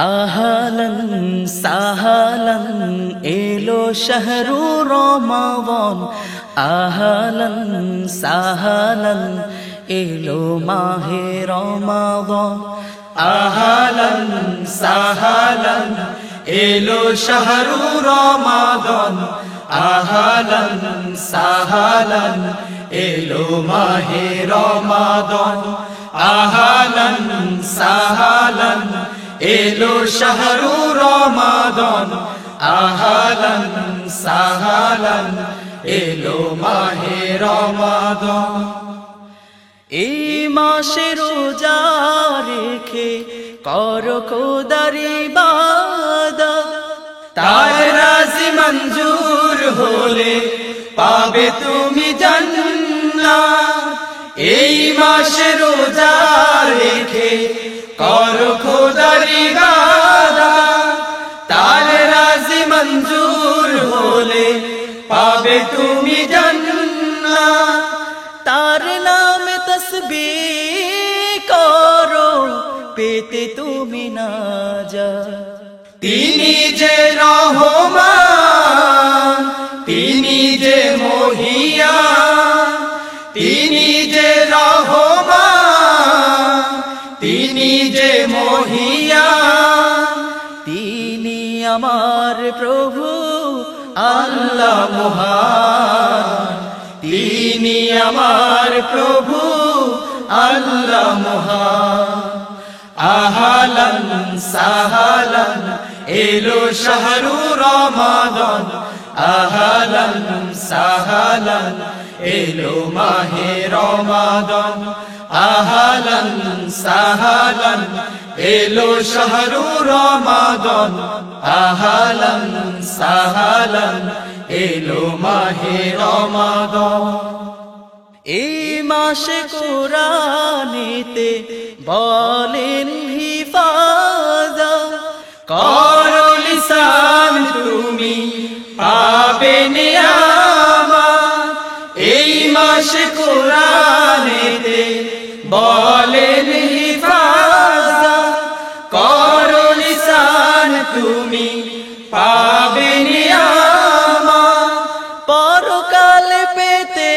আহলান সাহলান এলো শাহরু রমাদান, আহলান সাহলান এলো মাহে রমাদান। আহলান সাহলান এলো শাহরু রমাদান, আহলান সাহলান এলো মাহে রমাদান। আহলান সাহলান এলো শাহরু রমাদান, আহলান সাহলান এলো মাহে রমাদান। এই মাসে রোজা রেখে কর খোদার ইবাদত, তার রাজি মঞ্জুর হলে পাবে তুমি জান্নাত। এই মাসে রোজা রেখে কর খোদার ইবাদত, তার রাজি মঞ্জুর হলে পাবে তুমি জান্নাত। তার নামে তাসবিহ করো পেতে তুমি নাজাত। তিনি যে রহমান, তিনি যে মহিয়ান, তিনি যে রহমান, তিনি যে মহিয়ান। তিনি আমার প্রভু আল্লাহ মহান, তিনি আমার প্রভু আল্লাহ মহান। আহলান সাহলান এলো শাহরু রমাদান, আহলান সাহলান এলো মাহে রমাদান। আহলান সাহলান এলো শাহরু রমাদান, আহলান সাহলান এলো মাহে রমাদান। এই মাসে কোরআনেতে বলেন হিফাজত, করো লিসান তুমি পাবে নিয়ামত। এই মাসে কোরআনেতে বলেন হিফাজত, করো লিসান তুমি পাবে নিয়ামত। পরকাল পেতে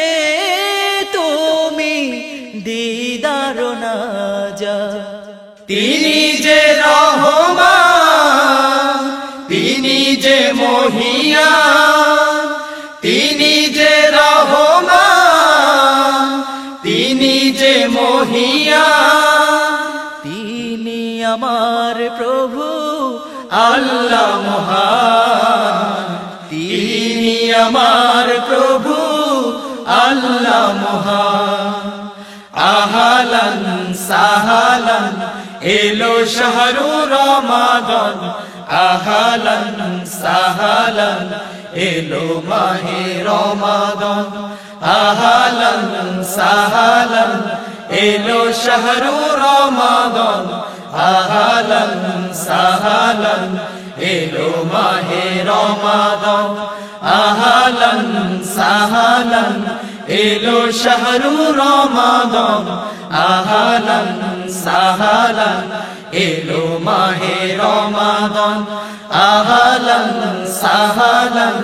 তুমি দিদার নাজাত। তিনি যে রহমান, তিনি যে মহিয়ান, তিনি যে রহমান, তিনি যে মহিয়ান। তিনি আমার প্রভু আল্লাহ মহান, তিনি আমার প্রভু আল্লাহ মহান। আহলান সাহলান এলো শাহরু রমাদান, আহলান সাহলান এলো মাহে রমাদান। আহলান সাহলান এলো শাহরু রমাদান, আহলান সাহলান এলো মাহে রমাদান। আহলান সাহলান এলো শাহরু রমাদান, আহলান সাহলান এলো মাহে রমাদান। আহলান সাহলান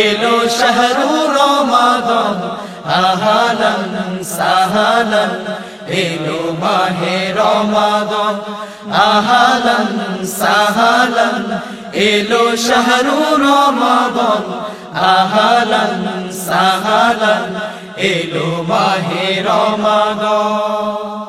এলো শাহরু রমাদান, আহলান সাহলান এলো মাহে রমাদান। আহলান সাহলান এলো শাহরু রমাদান, আহলান সাহলান এলো মাহে রমাদান।